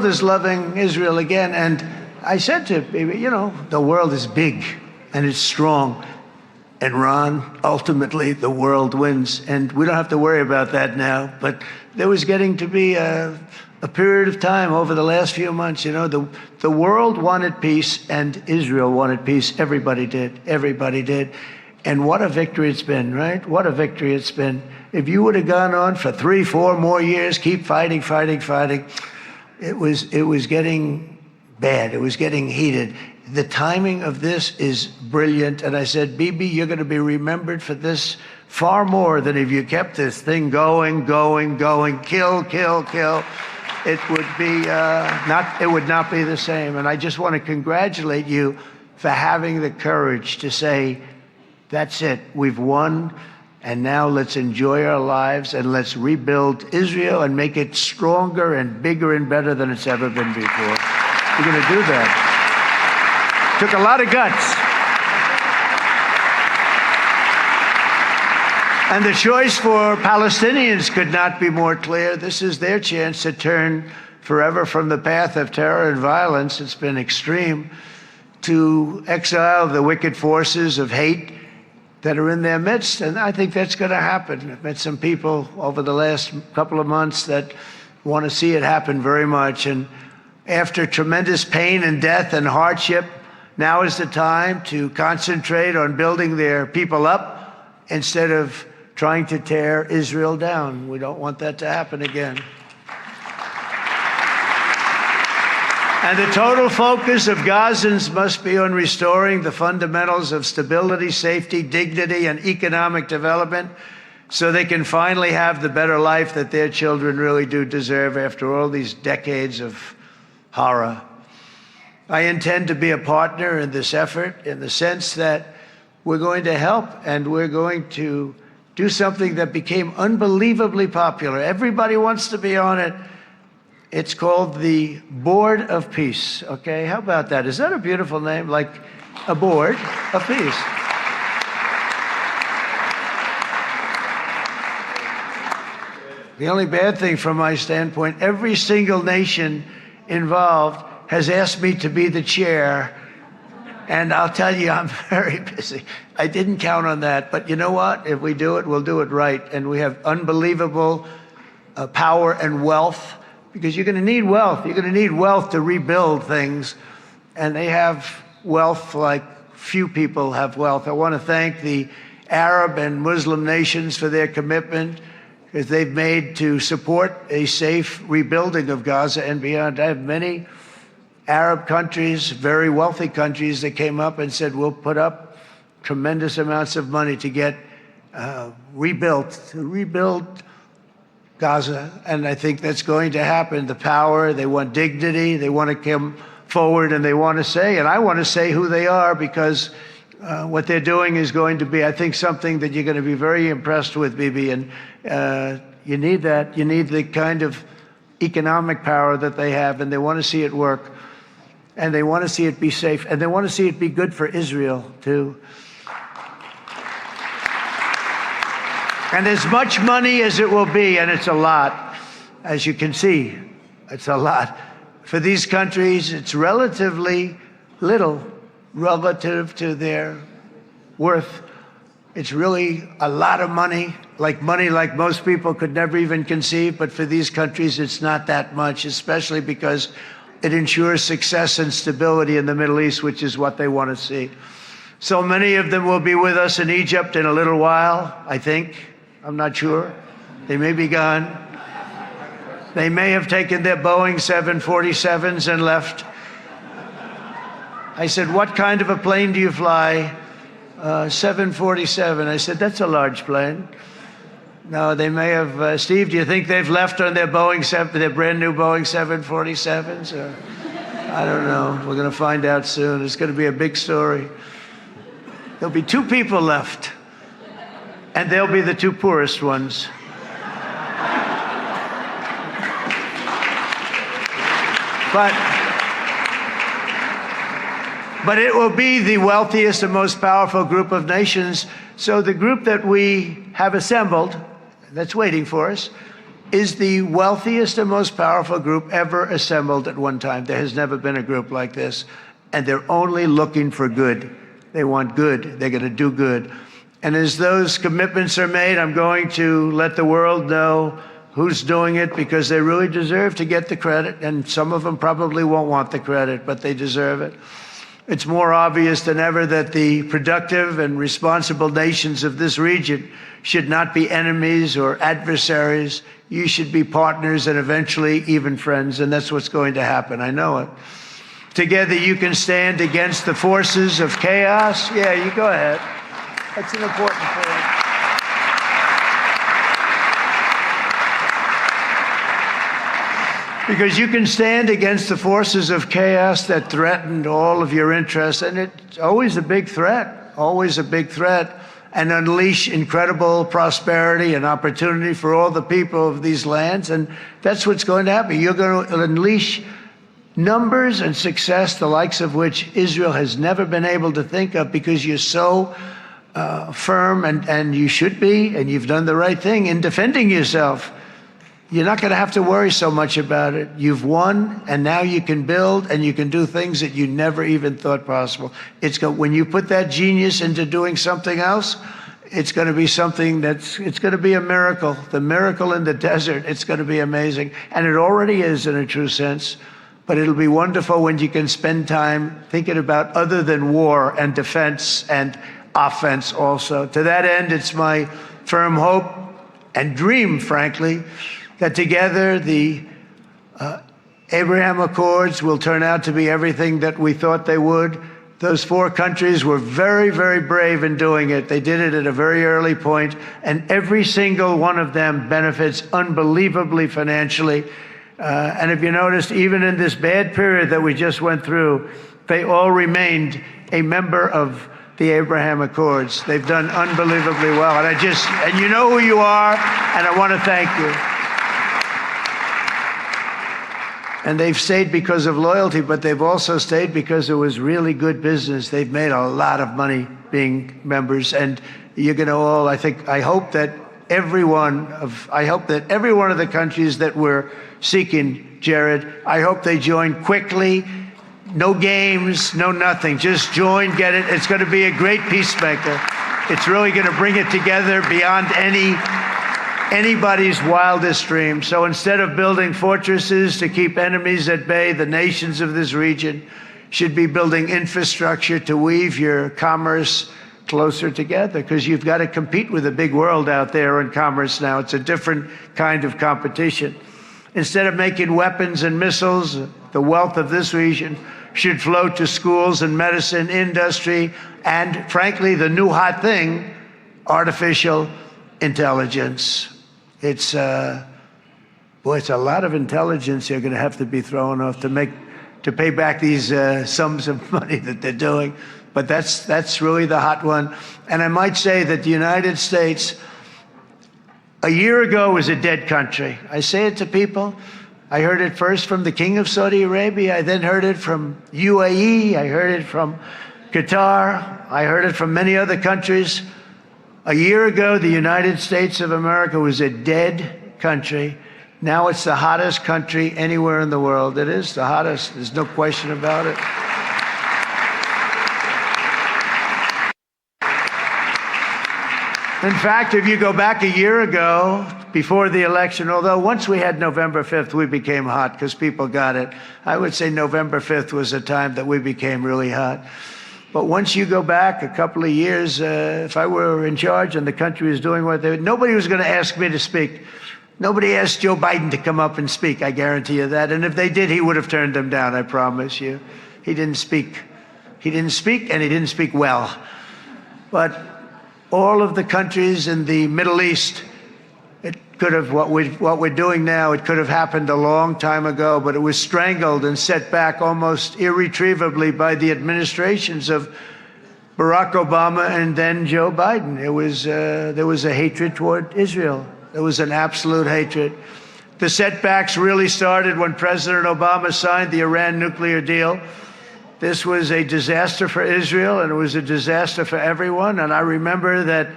is loving Israel again. And I said to Bibi, the world is big and it's strong. And Ron, ultimately, the world wins. And we don't have to worry about that now. But there was getting to be a period of time over the last few months, the world wanted peace and Israel wanted peace. Everybody did. Everybody did. And what a victory it's been, right? What a victory it's been. If you would have gone on for 3, 4 more years, keep fighting, it was getting bad. It was getting heated. the timing of this is brilliant. And I said, Bibi, you're going to be remembered for this far more than if you kept this thing going, kill. It would be it would not be the same. And I just want to congratulate you for having the courage to say, that's it, we've won, and now let's enjoy our lives and let's rebuild Israel and make it stronger and bigger and better than it's ever been before. We're going to do that. Took a lot of guts. And the choice for Palestinians could not be more clear. This is their chance to turn forever from the path of terror and violence. It's been extreme, to exile the wicked forces of hate that are in their midst. And I think that's going to happen. I've met some people over the last couple of months that want to see it happen very much. And after tremendous pain and death and hardship, now is the time to concentrate on building their people up instead of trying to tear Israel down. We don't want that to happen again. And the total focus of Gazans must be on restoring the fundamentals of stability, safety, dignity, and economic development so they can finally have the better life that their children really do deserve after all these decades of horror. I intend to be a partner in this effort in the sense that we're going to help and we're going to do something that became unbelievably popular. Everybody wants to be on it. It's called the Board of Peace, okay? How about that? Is that a beautiful name? Like a board of peace. The only bad thing from my standpoint, every single nation involved has asked me to be the chair, and I'll tell you, I'm very busy. I didn't count on that, but you know what? If we do it, we'll do it right. And we have unbelievable power and wealth, because you're going to need wealth. You're going to need wealth to rebuild things, and they have wealth like few people have wealth. I want to thank the Arab and Muslim nations for their commitment, because they've made to support a safe rebuilding of Gaza and beyond. I have many Arab countries, very wealthy countries, that came up and said, we'll put up tremendous amounts of money to get to rebuild Gaza. And I think that's going to happen. The power, they want dignity, they want to come forward, and they want to say, and I want to say who they are, because what they're doing is going to be, I think, something that you're going to be very impressed with, Bibi. And you need that. You need the kind of economic power that they have, and they want to see it work. And they want to see it be safe, and they want to see it be good for Israel, too. And as much money as it will be, and it's a lot, as you can see, it's a lot. For these countries, it's relatively little relative to their worth. It's really a lot of money like most people could never even conceive, but for these countries, it's not that much, especially because it ensures success and stability in the Middle East, which is what they want to see. So many of them will be with us in Egypt in a little while, I think. I'm not sure. They may be gone. They may have taken their Boeing 747s and left. I said, what kind of a plane do you fly? 747. I said, that's a large plane. No, they may have. Steve, do you think they've left on their their brand new Boeing 747s? Or, I don't know. We're going to find out soon. It's going to be a big story. There'll be 2 people left, and they'll be the 2 poorest ones. But it will be the wealthiest and most powerful group of nations. So the group that we have assembled, that's waiting for us, is the wealthiest and most powerful group ever assembled at one time. There has never been a group like this. And they're only looking for good. They want good. They're going to do good. And as those commitments are made, I'm going to let the world know who's doing it, because they really deserve to get the credit. And some of them probably won't want the credit, but they deserve it. It's more obvious than ever that the productive and responsible nations of this region should not be enemies or adversaries. You should be partners and eventually even friends, and that's what's going to happen. I know it. Together you can stand against the forces of chaos. Yeah, you go ahead. That's an important point. Because you can stand against the forces of chaos that threatened all of your interests, and it's always a big threat, and unleash incredible prosperity and opportunity for all the people of these lands, and that's what's going to happen. You're going to unleash numbers and success, the likes of which Israel has never been able to think of, because you're so firm, and you should be, and you've done the right thing in defending yourself. You're not going to have to worry so much about it. You've won, and now you can build, and you can do things that you never even thought possible. When you put that genius into doing something else, it's going to be something it's going to be a miracle. The miracle in the desert, it's going to be amazing. And it already is in a true sense. But it'll be wonderful when you can spend time thinking about other than war and defense and offense also. To that end, it's my firm hope and dream, frankly, that together the Abraham Accords will turn out to be everything that we thought they would. Those 4 countries were very, very brave in doing it. They did it at a very early point, and every single one of them benefits unbelievably financially. And if you noticed, even in this bad period that we just went through, they all remained a member of the Abraham Accords. They've done unbelievably well. And you know who you are, and I want to thank you. And they've stayed because of loyalty, but they've also stayed because it was really good business. They've made a lot of money being members, and you're going to all, I hope that every one of the countries that we're seeking, Jared, I hope they join quickly. No games, no nothing. Just join, get it. It's going to be a great peacemaker. It's really going to bring it together beyond anybody's wildest dream. So instead of building fortresses to keep enemies at bay, the nations of this region should be building infrastructure to weave your commerce closer together, because you've got to compete with the big world out there in commerce now. It's a different kind of competition. Instead of making weapons and missiles, the wealth of this region should flow to schools and medicine, industry, and frankly, the new hot thing, artificial intelligence. It's a lot of intelligence you're going to have to be thrown off to pay back these sums of money that they're doing. But that's really the hot one. And I might say that the United States, a year ago, was a dead country. I say it to people. I heard it first from the King of Saudi Arabia. I then heard it from UAE. I heard it from Qatar. I heard it from many other countries. A year ago, the United States of America was a dead country. Now it's the hottest country anywhere in the world. It is the hottest. There's no question about it. In fact, if you go back a year ago, before the election, although once we had November 5th, we became hot because people got it. I would say November 5th was a time that we became really hot. But once you go back a couple of years, if I were in charge and the country was doing what they were, nobody was going to ask me to speak. Nobody asked Joe Biden to come up and speak, I guarantee you that. And if they did, he would have turned them down, I promise you. He didn't speak. He didn't speak, and he didn't speak well. But all of the countries in the Middle East, it could have, what we're doing now, it could have happened a long time ago, but it was strangled and set back almost irretrievably by the administrations of Barack Obama and then Joe Biden. There was a hatred toward Israel. There was an absolute hatred. The setbacks really started when President Obama signed the Iran nuclear deal. This was a disaster for Israel, and it was a disaster for everyone. And I remember that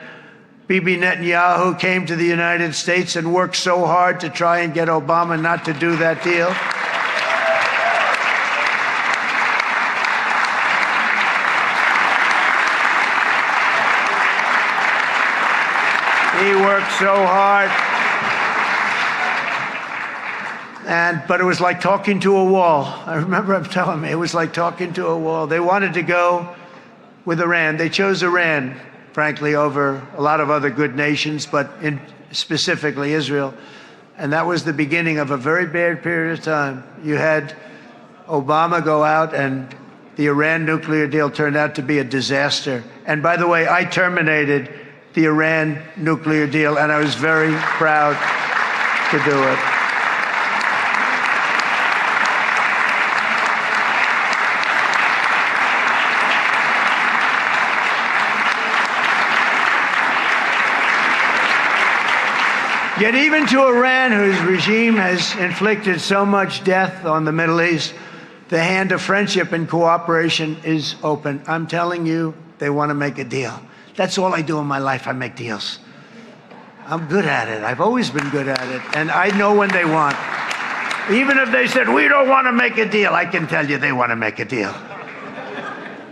Bibi Netanyahu came to the United States and worked so hard to try and get Obama not to do that deal. He worked so hard. But it was like talking to a wall. I remember him telling me it was like talking to a wall. They wanted to go with Iran. They chose Iran, frankly, over a lot of other good nations, but specifically Israel. And that was the beginning of a very bad period of time. You had Obama go out, and the Iran nuclear deal turned out to be a disaster. And by the way, I terminated the Iran nuclear deal, and I was very proud to do it. Yet even to Iran, whose regime has inflicted so much death on the Middle East, the hand of friendship and cooperation is open. I'm telling you, they want to make a deal. That's all I do in my life. I make deals. I'm good at it. I've always been good at it. And I know when they want. Even if they said, we don't want to make a deal, I can tell you they want to make a deal.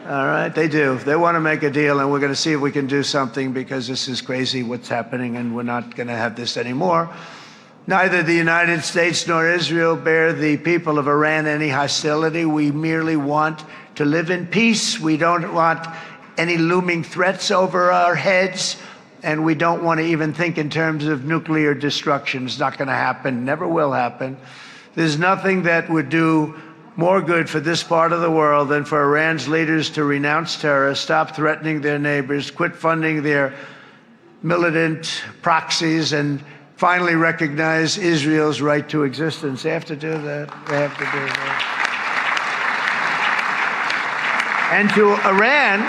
All right, they do. They want to make a deal, and we're going to see if we can do something, because this is crazy what's happening, and we're not going to have this anymore. Neither the United States nor Israel bear the people of Iran any hostility. We merely want to live in peace. We don't want any looming threats over our heads, and we don't want to even think in terms of nuclear destruction. It's not going to happen, never will happen. There's nothing that would do more good for this part of the world than for Iran's leaders to renounce terror, stop threatening their neighbors, quit funding their militant proxies, and finally recognize Israel's right to existence. They have to do that. They have to do that. And to Iran,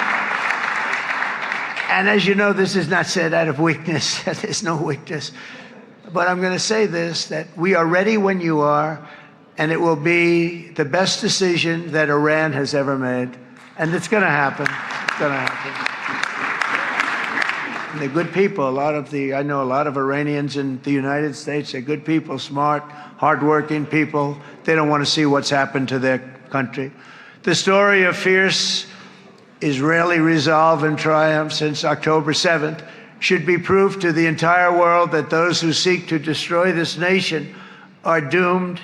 and as you know, this is not said out of weakness. There's no weakness. But I'm going to say this, that we are ready when you are, and it will be the best decision that Iran has ever made. And it's going to happen. It's going to happen. And they're good people. I know a lot of Iranians in the United States. They're good people, smart, hardworking people. They don't want to see what's happened to their country. The story of fierce Israeli resolve and triumph since October 7th should be proof to the entire world that those who seek to destroy this nation are doomed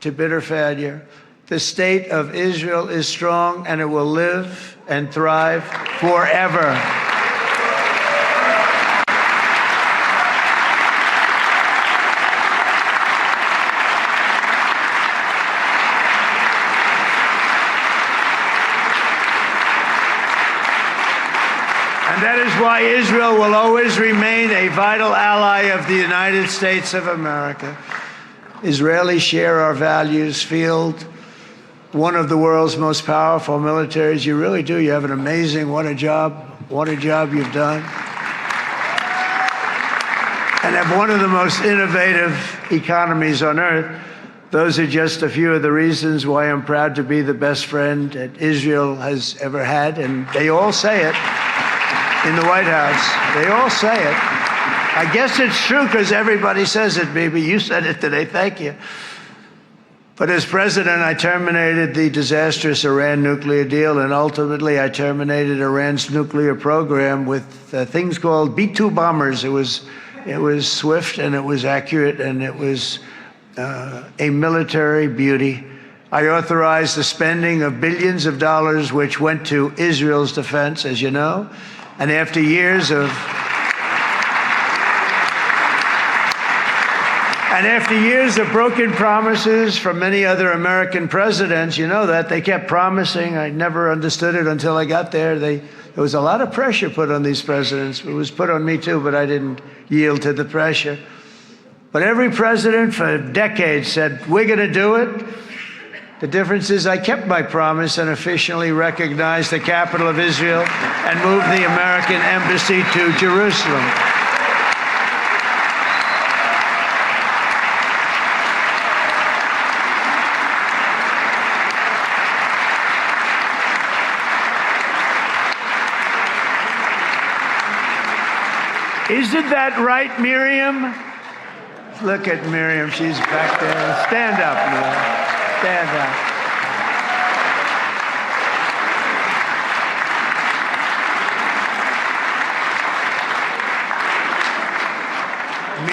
to bitter failure. The state of Israel is strong, and it will live and thrive forever. And that is why Israel will always remain a vital ally of the United States of America. Israelis share our values, field one of the world's most powerful militaries. You really do. You have an amazing, what a job you've done. And have one of the most innovative economies on earth. Those are just a few of the reasons why I'm proud to be the best friend that Israel has ever had. And they all say it in the White House. They all say it. I guess it's true because everybody says it, baby. You said it today. Thank you. But as president, I terminated the disastrous Iran nuclear deal, and ultimately I terminated Iran's nuclear program with things called B-2 bombers. It was swift, and it was accurate, and it was a military beauty. I authorized the spending of billions of dollars, which went to Israel's defense, as you know. And after years of broken promises from many other American presidents, you know that, they kept promising. I never understood it until I got there. There was a lot of pressure put on these presidents. It was put on me too, but I didn't yield to the pressure. But every president for decades said, we're going to do it. The difference is I kept my promise and officially recognized the capital of Israel and moved the American embassy to Jerusalem. Isn't that right, Miriam? Look at Miriam. She's back there. Stand up, Miriam. Stand up.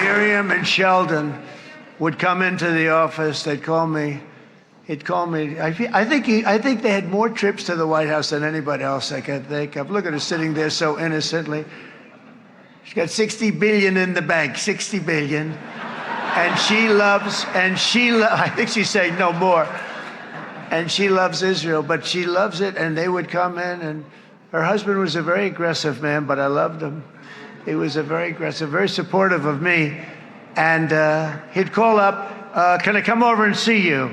Miriam and Sheldon would come into the office. They'd call me. He'd call me. I think they had more trips to the White House than anybody else I can think of. Look at her sitting there so innocently. She's got $60 billion in the bank, $60 billion. And I think she's saying no more. and she loves Israel, but she loves it, and they would come in, and her husband was a very aggressive man, but I loved him. He was a very aggressive, very supportive of me, and he'd call up, can I come over and see you?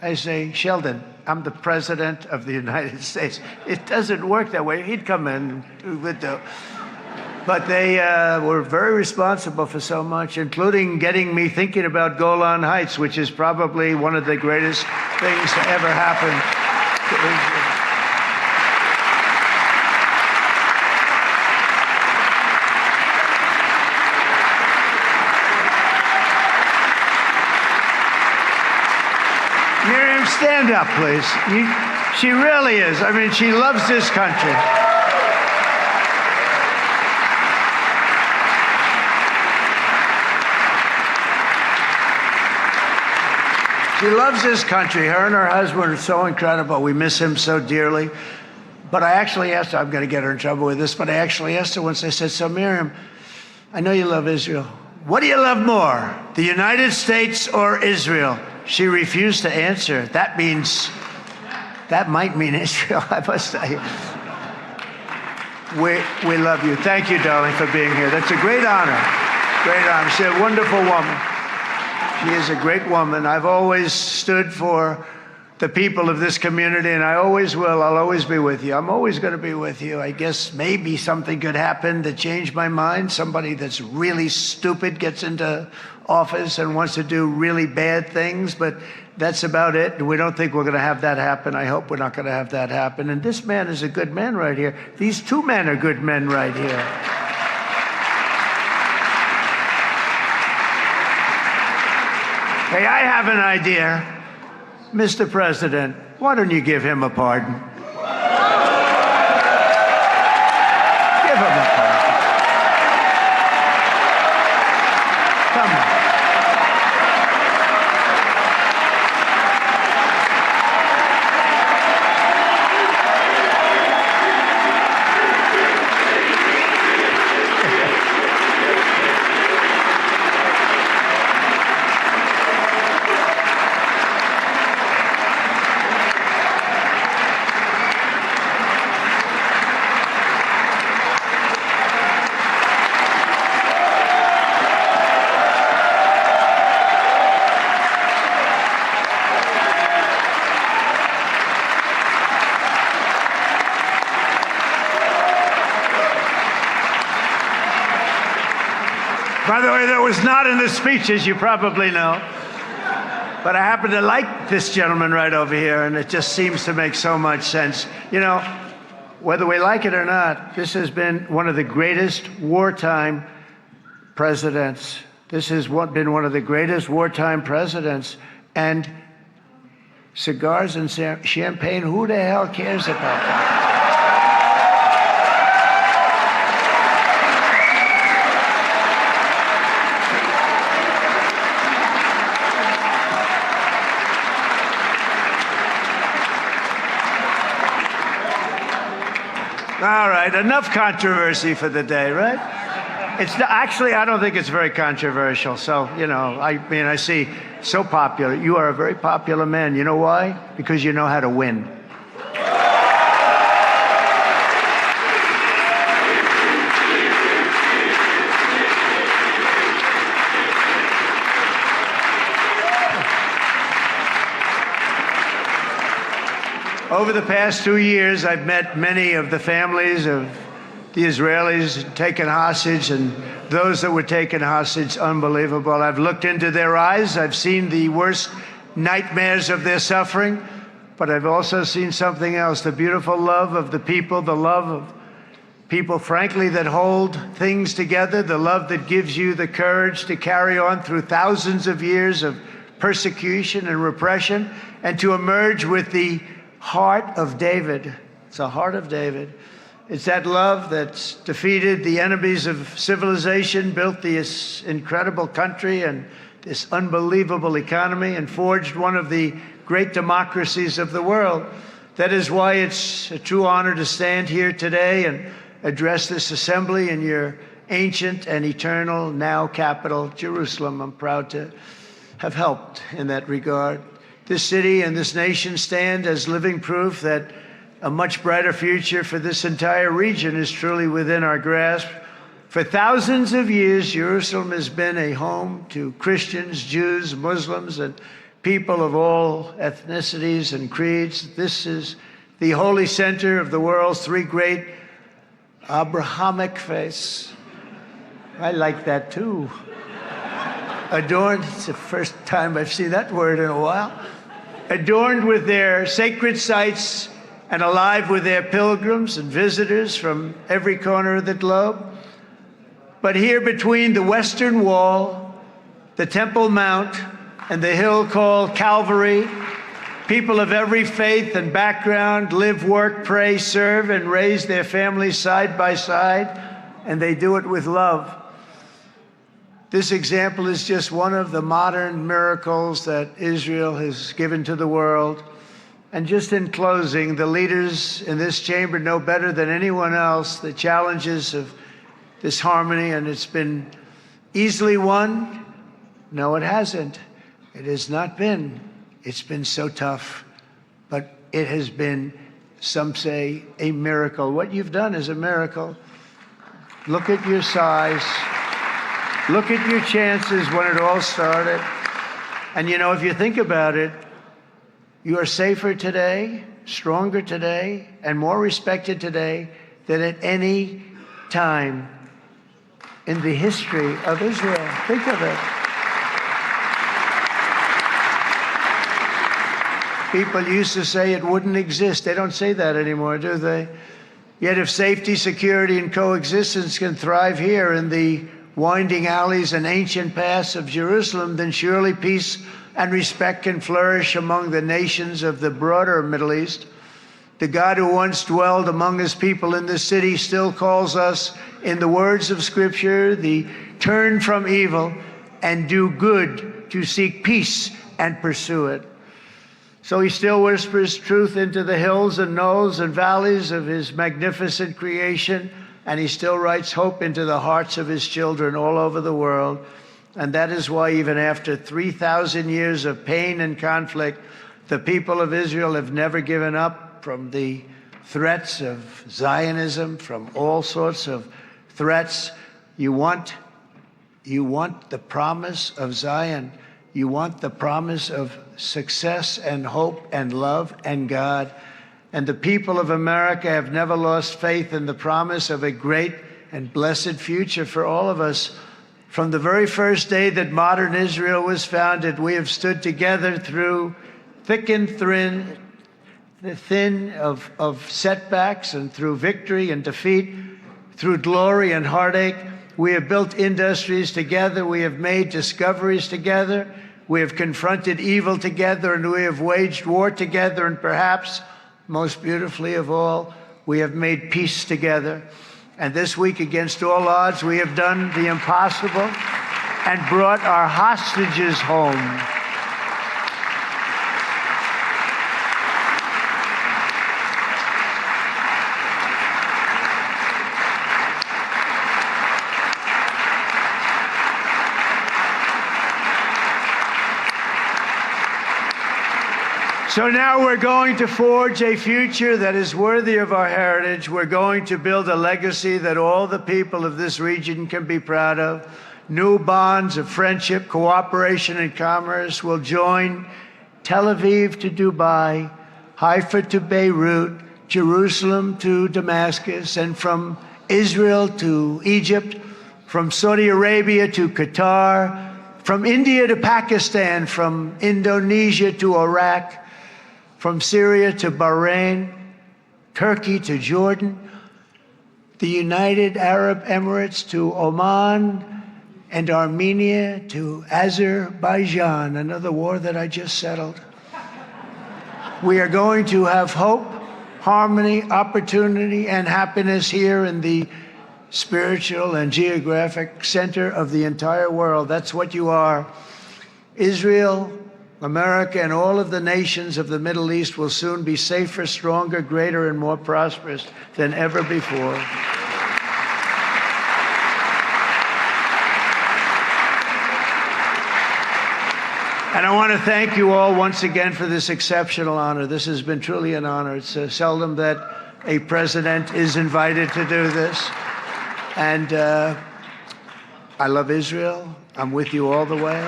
I say, Sheldon, I'm the president of the United States. It doesn't work that way. He'd come in with the... But they were very responsible for so much, including getting me thinking about Golan Heights, which is probably one of the greatest things to ever happen to Israel. Miriam, stand up, please. She really is. I mean, she loves this country. She loves this country. Her and her husband are so incredible. We miss him so dearly. But I actually asked her, I'm going to get her in trouble with this, but I actually asked her once, I said, so Miriam, I know you love Israel. What do you love more, the United States or Israel? She refused to answer. That might mean Israel, I must tell you. We love you. Thank you, darling, for being here. That's a great honor. Great honor. She's a wonderful woman. She is a great woman. I've always stood for the people of this community, and I always will. I'll always be with you. I'm always going to be with you. I guess maybe something could happen to change my mind. Somebody that's really stupid gets into office and wants to do really bad things, but that's about it. We don't think we're going to have that happen. I hope we're not going to have that happen. And this man is a good man right here. These two men are good men right here. Hey, I have an idea. Mr. President, why don't you give him a pardon? Give him a pardon. Come on. By the way, that was not in the speech, as you probably know. But I happen to like this gentleman right over here, and it just seems to make so much sense. You know, whether we like it or not, this has been one of the greatest wartime presidents. This has been one of the greatest wartime presidents. And cigars and champagne, who the hell cares about that? All right, enough controversy for the day, right? It's actually, I don't think it's very controversial. So, you know, I mean, I see so popular. You are a very popular man. You know why? Because you know how to win. Over the past 2 years, I've met many of the families of the Israelis taken hostage and those that were taken hostage. Unbelievable. I've looked into their eyes. I've seen the worst nightmares of their suffering, but I've also seen something else, the beautiful love of the people, the love of people, frankly, that hold things together, the love that gives you the courage to carry on through thousands of years of persecution and repression and to emerge with the heart of David. It's the heart of David. It's that love that's defeated the enemies of civilization, built this incredible country and this unbelievable economy, and forged one of the great democracies of the world. That is why it's a true honor to stand here today and address this assembly in your ancient and eternal now capital, Jerusalem. I'm proud to have helped in that regard. This city and this nation stand as living proof that a much brighter future for this entire region is truly within our grasp. For thousands of years, Jerusalem has been a home to Christians, Jews, Muslims, and people of all ethnicities and creeds. This is the holy center of the world's three great Abrahamic faiths. I like that too. Adorned, it's the first time I've seen that word in a while. Adorned with their sacred sites and alive with their pilgrims and visitors from every corner of the globe. But here between the Western Wall, the Temple Mount, and the hill called Calvary, people of every faith and background live, work, pray, serve, and raise their families side by side, and they do it with love. This example is just one of the modern miracles that Israel has given to the world. And just in closing, the leaders in this chamber know better than anyone else the challenges of this harmony, and it's been easily won. No, it hasn't. It has not been. It's been so tough, but it has been, some say, a miracle. What you've done is a miracle. Look at your size. Look at your chances when it all started. And you know, if you think about it, you are safer today, stronger today, and more respected today than at any time in the history of Israel. Think of it. People used to say it wouldn't exist. They don't say that anymore, do they? Yet if safety, security, and coexistence can thrive here in the winding alleys and ancient paths of Jerusalem, then surely peace and respect can flourish among the nations of the broader Middle East. The God who once dwelled among his people in this city still calls us, in the words of Scripture, the turn from evil and do good, to seek peace and pursue it. So he still whispers truth into the hills and knolls and valleys of his magnificent creation, and he still writes hope into the hearts of his children all over the world. And that is why even after 3,000 years of pain and conflict, the people of Israel have never given up from the threats of Zionism, from all sorts of threats. You want the promise of Zion. You want the promise of success and hope and love and God. And the people of America have never lost faith in the promise of a great and blessed future for all of us. From the very first day that modern Israel was founded, we have stood together through thick and thin of setbacks, and through victory and defeat, through glory and heartache. We have built industries together. We have made discoveries together. We have confronted evil together, and we have waged war together. And perhaps most beautifully of all, we have made peace together. And this week, against all odds, we have done the impossible and brought our hostages home. So now we're going to forge a future that is worthy of our heritage. We're going to build a legacy that all the people of this region can be proud of. New bonds of friendship, cooperation, and commerce will join Tel Aviv to Dubai, Haifa to Beirut, Jerusalem to Damascus, and from Israel to Egypt, from Saudi Arabia to Qatar, from India to Pakistan, from Indonesia to Iraq, from Syria to Bahrain, Turkey to Jordan, the United Arab Emirates to Oman, and Armenia to Azerbaijan, another war that I just settled. We are going to have hope, harmony, opportunity, and happiness here in the spiritual and geographic center of the entire world. That's what you are. Israel, America, and all of the nations of the Middle East will soon be safer, stronger, greater, and more prosperous than ever before. And I want to thank you all once again for this exceptional honor. This has been truly an honor. It's seldom that a president is invited to do this. And I love Israel. I'm with you all the way.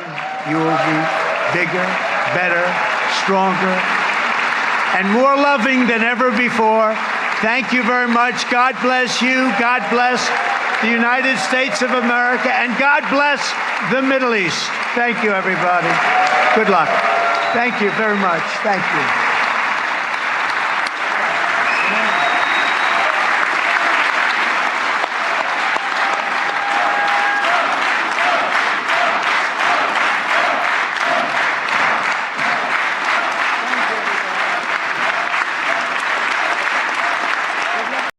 You will be bigger, better, stronger, and more loving than ever before. Thank you very much. God bless you. God bless the United States of America. And God bless the Middle East. Thank you, everybody. Good luck. Thank you very much. Thank you.